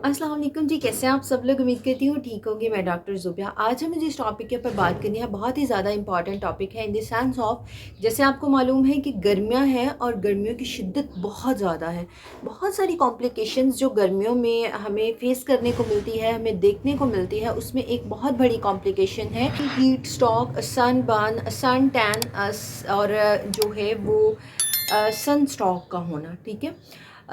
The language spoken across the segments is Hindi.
अस्सलाम वालेकुम जी, कैसे हैं आप सब लोग। उम्मीद करती हूँ ठीक होंगे। मैं डॉक्टर ज़ुबिया। आज हमें जिस टॉपिक के ऊपर बात करनी है बहुत ही ज़्यादा इंपॉर्टेंट टॉपिक है इन द सेंस ऑफ, जैसे आपको मालूम है कि गर्मियाँ हैं और गर्मियों की शिद्दत बहुत ज़्यादा है। बहुत सारी कॉम्प्लिकेशंस जो गर्मियों में हमें फेस करने को मिलती है, हमें देखने को मिलती है, उसमें एक बहुत बड़ी कॉम्प्लिकेशन है कि heat stroke, sunburn, suntan और जो है वो सन स्ट्रोक का होना। ठीक है,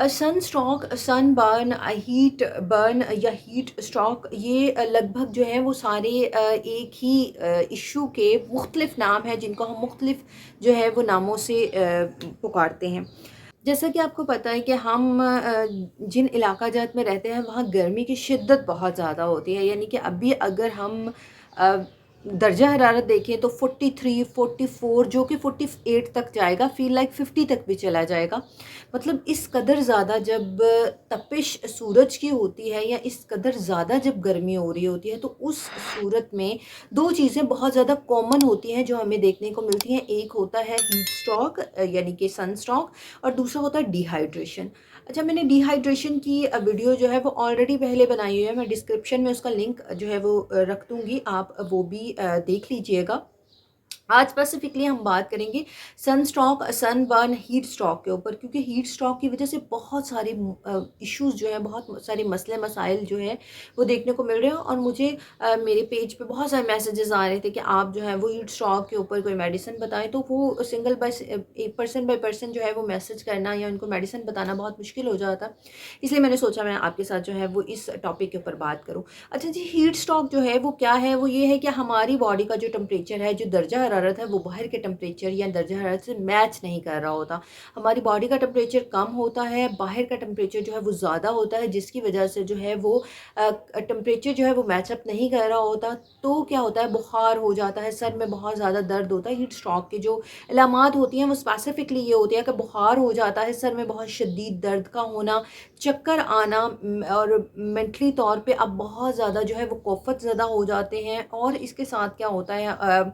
sunstroke, sunburn, heat burn या हीट स्ट्रोक, ये लगभग जो है वो सारे एक ही इशू के मुख्तलिफ नाम हैं जिनको हम मुख्तलिफ जो है वो नामों से पुकारते हैं। जैसा कि आपको पता है कि हम जिन इलाका जात में रहते हैं वहाँ गर्मी की शिद्दत बहुत ज़्यादा होती है, यानी कि अभी अगर हम अ, दर्जा हरारत देखें तो 43, 44 जो कि 48 तक जाएगा, फ़ील लाइक 50 तक भी चला जाएगा। मतलब इस कदर ज़्यादा जब तपिश सूरज की होती है या इस कदर ज़्यादा जब गर्मी हो रही होती है, तो उस सूरत में 2 चीज़ें बहुत ज़्यादा कॉमन होती हैं जो हमें देखने को मिलती हैं। एक होता है हीट स्ट्रोक यानी कि सन स्ट्रोक, और दूसरा होता है डिहाइड्रेशन। अच्छा, मैंने डिहाइड्रेशन की वीडियो जो है वो ऑलरेडी पहले बनाई हुई है, मैं डिस्क्रिप्शन में उसका लिंक जो है वो रख दूँगी, आप वो भी देख लीजिएगा। आज स्पेसिफिकली हम बात करेंगे sunstroke, sunburn, heat stroke के ऊपर, क्योंकि हीट स्ट्रोक की वजह से बहुत सारे इश्यूज जो हैं, बहुत सारे मसले मसाइल जो हैं वो देखने को मिल रहे हैं। और मुझे मेरे पेज पे बहुत सारे मैसेजेस आ रहे थे कि आप जो है वो हीट स्ट्रोक के ऊपर कोई मेडिसिन बताएं, तो वो सिंगल बाय पर्सन जो है वो मैसेज करना या उनको मेडिसिन बताना बहुत मुश्किल हो जाता। इसलिए मैंने सोचा मैं आपके साथ जो है वो इस टॉपिक के ऊपर बात करूँ। अच्छा जी, हीट स्ट्रोक जो है वो क्या है? वो ये है कि हमारी बॉडी का जो टेम्परेचर है, जो दर्जा हरारत है, वो बाहर के टेम्परेचर या दर्जा हरारत से मैच नहीं कर रहा होता। हमारी बॉडी का टेम्परेचर कम होता है, बाहर का टेम्परेचर जो है वो ज़्यादा होता है, जिसकी वजह से जो है वो टेम्परेचर जो है वो मैचअप नहीं कर रहा होता। तो क्या होता है, बुखार हो जाता है, सर में बहुत ज़्यादा दर्द होता है। हीट स्ट्रोक के जो अलामात होती हैं वो स्पेसिफिकली ये होती है कि बुखार हो जाता है, सर में बहुत शदीद दर्द का होना, चक्कर आना, और मेंटली तौर पे अब बहुत ज़्यादा जो है वो कोफत ज़्यादा हो जाते हैं। और इसके साथ क्या होता है,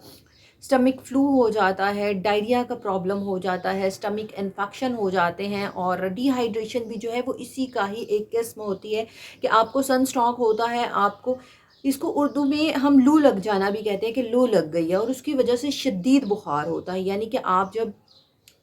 स्टमक फ्लू हो जाता है, डायरिया का प्रॉब्लम हो जाता है, स्टमक इन्फेक्शन हो जाते हैं। और डिहाइड्रेशन भी जो है वो इसी का ही एक किस्म होती है कि आपको सन स्ट्रोक होता है, आपको इसको उर्दू में हम लू लग जाना भी कहते हैं कि लू लग गई है, और उसकी वजह से शदीद बुखार होता है। यानी कि आप जब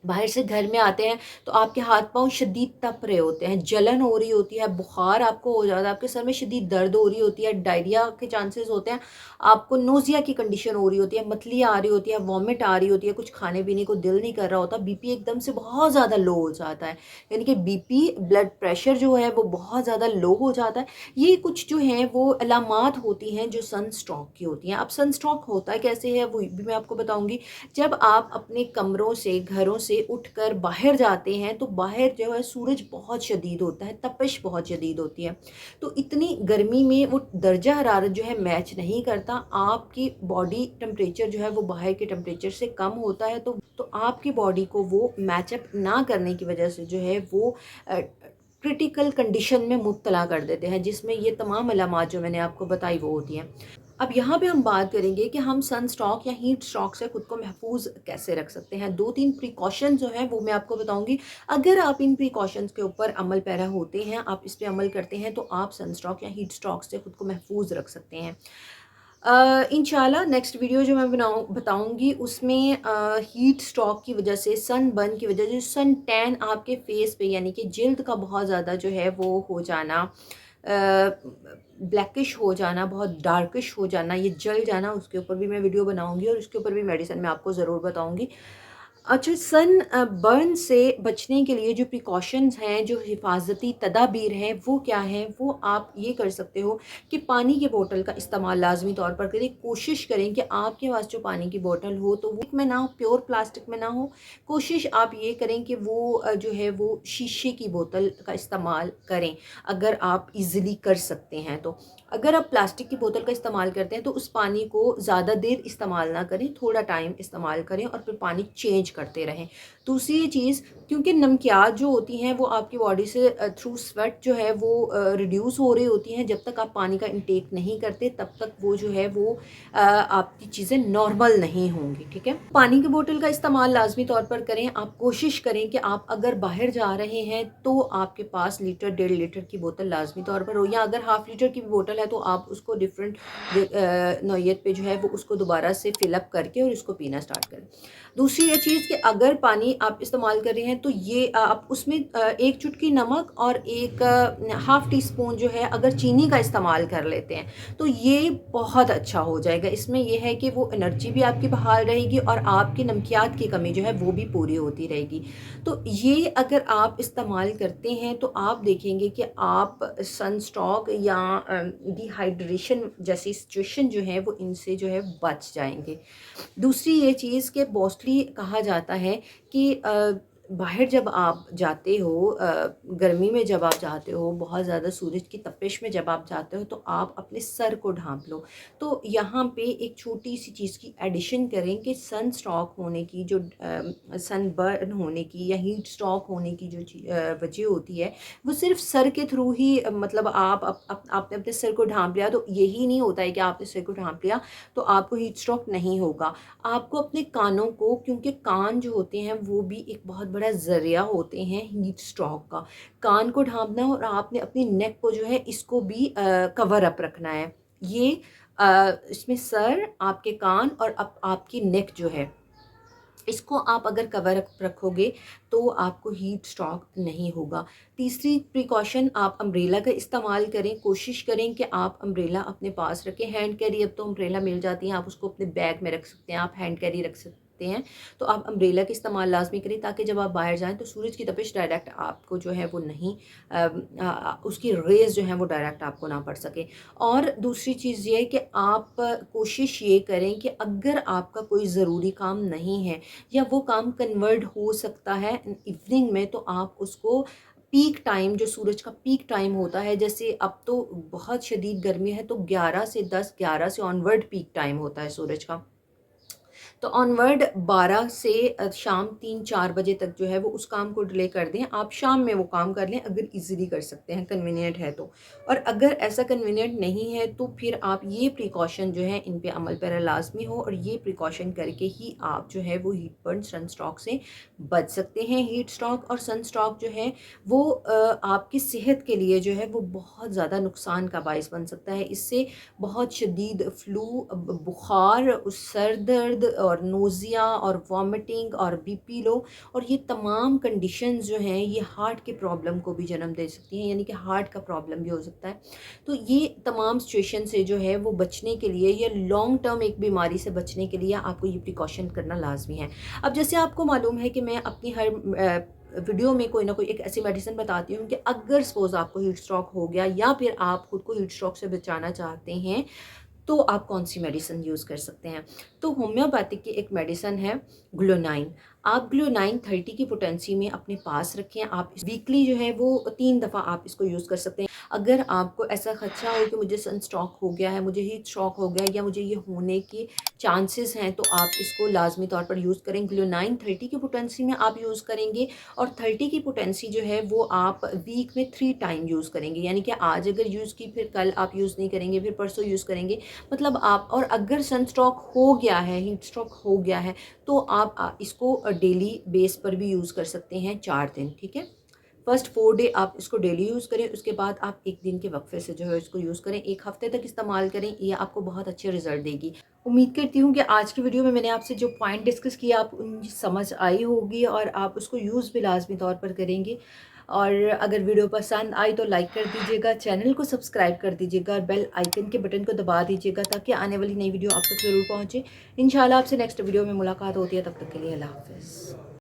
बाहर से घर में आते हैं तो आपके हाथ पाँव शदीद तप रहे होते हैं, जलन हो रही होती है, बुखार आपको हो जाता है, आपके सर में शदीद दर्द हो रही होती है, डायरिया के चांसेस होते हैं, आपको नोज़िया की कंडीशन हो रही होती है, मतली आ रही होती है, वॉमिट आ रही होती है, कुछ खाने पीने को दिल नहीं कर रहा होता, बीपी एकदम से बहुत ज़्यादा लो हो जाता है। यानी कि बीपी, ब्लड प्रेशर जो है वो बहुत ज़्यादा लो हो जाता है। ये कुछ जो हैं वो अलामात होती हैं जो सन स्ट्रोक की होती हैं। अब सन स्ट्रोक होता कैसे है वो भी मैं आपको बताऊँगी। जब आप अपने कमरों से, घरों से उठकर बाहर जाते हैं तो बाहर जो है सूरज बहुत शदीद होता है, तपिश बहुत शदीद होती है। तो इतनी गर्मी में वो दर्जा हरारत जो है मैच नहीं करता, आपकी बॉडी टेम्परेचर जो है वो बाहर के टेम्परेचर से कम होता है, तो आपकी बॉडी को वो मैचअप ना करने की वजह से जो है वो क्रिटिकल कंडीशन में मुब्तला कर देते हैं, जिसमें ये तमाम अलामात जो मैंने आपको बताई वो होती हैं। अब यहाँ पे हम बात करेंगे कि हम सन स्ट्रोक या हीट स्ट्रोक से खुद को महफूज कैसे रख सकते हैं। 2-3 प्रिकॉशन जो हैं वो मैं आपको बताऊँगी। अगर आप इन प्रिकॉशंस के ऊपर अमल पैरा होते हैं, आप इस पे अमल करते हैं, तो आप सन स्ट्रोक या हीट स्ट्रोक से खुद को महफूज रख सकते हैं। इंशाल्लाह नेक्स्ट वीडियो जो मैं बताऊँगी उसमें हीट स्ट्रोक की वजह से, सन बर्न की वजह से, सन टैन आपके फेस पे यानी कि जिल्द का बहुत ज़्यादा जो है वो हो जाना, ब्लैकिश हो जाना, बहुत डार्किश हो जाना, ये जल जाना, उसके ऊपर भी मैं वीडियो बनाऊँगी और उसके ऊपर भी मेडिसिन मैं आपको ज़रूर बताऊँगी। अच्छा, सन बर्न से बचने के लिए जो प्रिकॉशंस हैं, जो हिफाजती तदाबीर हैं, वो क्या हैं? वो आप ये कर सकते हो कि पानी की बोतल का इस्तेमाल लाज़मी तौर पर करें। कोशिश करें कि आपके पास जो पानी की बोतल हो तो वो में ना हो, प्योर प्लास्टिक में ना हो। कोशिश आप ये करें कि वो जो है वो शीशे की बोतल का इस्तेमाल करें, अगर आप ईज़िली कर सकते हैं तो। अगर आप प्लास्टिक की बोतल का इस्तेमाल करते हैं तो उस पानी को ज़्यादा देर इस्तेमाल ना करें, थोड़ा टाइम इस्तेमाल करें और फिर पानी चेंज करते रहें। दूसरी ये चीज़, क्योंकि नमकियात जो होती हैं वो आपकी बॉडी से थ्रू स्वेट जो है वो रिड्यूस हो रही होती हैं। जब तक आप पानी का इंटेक नहीं करते तब तक वो जो है वो आपकी चीज़ें नॉर्मल नहीं होंगी, ठीक है। पानी की बोतल का इस्तेमाल लाजमी तौर पर करें। आप कोशिश करें कि आप अगर बाहर जा रहे हैं तो आपके पास लीटर 1.5 लीटर की बोतल लाजमी तौर पर हो, या अगर हाफ़ लीटर की भी बोतल है तो आप उसको डिफरेंट नौइयत पे जो है वो उसको दोबारा से फिलअप करके और इसको पीना स्टार्ट करें। दूसरी ये चीज़ कि अगर पानी आप इस्तेमाल कर रहे हैं तो ये आप उसमें 1 चुटकी नमक और एक हाफ़ टी स्पून जो है अगर चीनी का इस्तेमाल कर लेते हैं तो ये बहुत अच्छा हो जाएगा। इसमें ये है कि वो एनर्जी भी आपकी बहाल रहेगी और आपकी नमकियात की कमी जो है वो भी पूरी होती रहेगी। तो ये अगर आप इस्तेमाल करते हैं तो आप देखेंगे कि आप सनस्ट्रोक या डिहाइड्रेशन जैसी सिचुएशन जो है वो इनसे जो है बच जाएंगे। दूसरी ये चीज़ कि मोस्टली कहा जाता है कि बाहर जब आप जाते हो, गर्मी में जब आप जाते हो, बहुत ज़्यादा सूरज की तपिश में जब आप जाते हो तो आप अपने सर को ढाँप लो। तो यहाँ पे एक छोटी-सी चीज़ की एडिशन करें कि सन स्ट्रोक होने की जो सनबर्न होने की या हीट स्ट्रोक होने की जो वजह होती है, वो सिर्फ़ सर के थ्रू ही मतलब आप आपने अपने सर को ढाँप लिया तो यही नहीं होता है कि आपने सर को ढाँप लिया तो आपको हीट स्ट्रोक नहीं होगा। आपको अपने कानों को, क्योंकि कान जो होते हैं वो भी एक बहुत बड़ा ज़रिया होते हैं हीट स्ट्रोक का। कान को ढाँपना है और आपने अपनी नेक को जो है इसको भी कवर अप रखना है। ये इसमें सर, आपके कान और आपकी नेक जो है इसको आप अगर कवर अप रखोगे तो आपको हीट स्ट्रोक नहीं होगा। तीसरी प्रिकॉशन, आप अम्ब्रेला का इस्तेमाल करें। कोशिश करें कि आप अम्ब्रेला अपने पास रखें। हैंड कैरी अब तो अम्ब्रेला मिल जाती हैं, आप उसको अपने बैग में रख सकते हैं, आप हैंड कैरी रख सकते हैं। तो आप अम्ब्रेला का इस्तेमाल लाज़मी करें ताकि जब आप बाहर जाएँ तो सूरज की तपिश डायरेक्ट आपको जो है वो नहीं उसकी रेज़ जो हैं वो डायरेक्ट आपको ना पड़ सके। और दूसरी चीज़ ये है कि आप कोशिश ये करें कि अगर आपका कोई ज़रूरी काम नहीं है या वो काम कन्वर्ट हो सकता है इवनिंग में, तो आप उसको पीक टाइम, जो सूरज का पीक टाइम होता है, जैसे अब तो बहुत शदीद गर्मी है तो 11 से 10, 11 से ऑनवर्ड पीक टाइम होता है सूरज का। तो ऑनवर्ड 12 से शाम 3-4 बजे तक जो है वो उस काम को डिले कर दें। आप शाम में वो काम कर लें अगर ईज़िली कर सकते हैं, कन्वीनिएंट है तो। और अगर ऐसा कन्वीनिएंट नहीं है तो फिर आप ये प्रिकॉशन जो है इन पे अमल पैरा लाज़मी हो और ये प्रिकॉशन करके ही आप जो है वो हीट बर्न, सनस्ट्रोक से बच सकते हैं। हीट स्ट्रोक और सनस्ट्रोक जो है वो आपकी सेहत के लिए जो है वो बहुत ज़्यादा नुकसान का बाइस बन सकता है। इससे बहुत शदीद फ्लू, बुखार, सर दर्द और नोज़िया और वॉमिटिंग और बीपी लो, और ये तमाम कंडीशंस जो हैं ये हार्ट के प्रॉब्लम को भी जन्म दे सकती हैं, यानी कि हार्ट का प्रॉब्लम भी हो सकता है। तो ये तमाम सिचुएशन से जो है वो बचने के लिए या लॉन्ग टर्म एक बीमारी से बचने के लिए आपको ये प्रिकॉशन करना लाजमी है। अब जैसे आपको मालूम है कि मैं अपनी हर वीडियो में कोई ना कोई एक ऐसी मेडिसिन बताती हूँ कि अगर सपोज़ आपको हीट स्ट्रोक हो गया या फिर आप खुद को हीट स्ट्रोक से बचाना चाहते हैं तो आप कौन सी मेडिसिन यूज़ कर सकते हैं। तो होम्योपैथिक की एक मेडिसिन है ग्लूनाइन। आप ग्लूनाइन 30 की पोटेंसी में अपने पास रखें। आप वीकली जो है वो 3 दफ़ा आप इसको यूज़ कर सकते हैं। अगर आपको ऐसा खदशा हो कि मुझे सनस्ट्रोक हो गया है, मुझे हीट स्ट्रोक हो गया है या मुझे ये होने के चांसेस हैं, तो आप इसको लाजमी तौर पर यूज़ करें। ग्लूनाइन 30 की पोटेंसी में आप यूज़ करेंगे और 30 की पोटेंसी जो है वो आप वीक में 3 टाइम यूज़ करेंगे, यानी कि आज अगर यूज़ की फिर कल आप यूज़ नहीं करेंगे, फिर परसों यूज़ करेंगे, मतलब आप। और अगर सनस्ट्रोक हो गया है, हीट स्ट्रोक हो गया है, तो आप इसको डेली बेस पर भी यूज़ कर सकते हैं 4 दिन, ठीक है। फर्स्ट 4 डे आप इसको डेली यूज़ करें, उसके बाद आप 1 दिन के वक्फे से जो है इसको यूज़ करें, 1 हफ्ते तक इस्तेमाल करें, ये आपको बहुत अच्छे रिजल्ट देगी। उम्मीद करती हूँ कि आज की वीडियो में मैंने आपसे जो पॉइंट डिस्कस किया आप उनकी समझ आई होगी और आप उसको यूज़ भी लाजमी तौर पर करेंगे। और अगर वीडियो पसंद आई तो लाइक कर दीजिएगा, चैनल को सब्सक्राइब कर दीजिएगा और बेल आइकन के बटन को दबा दीजिएगा ताकि आने वाली नई वीडियो आप तक ज़रूर पहुँचे। इंशाल्लाह आपसे नेक्स्ट वीडियो में मुलाकात होती है, तब तक के लिए अल्लाह हाफ़िज़।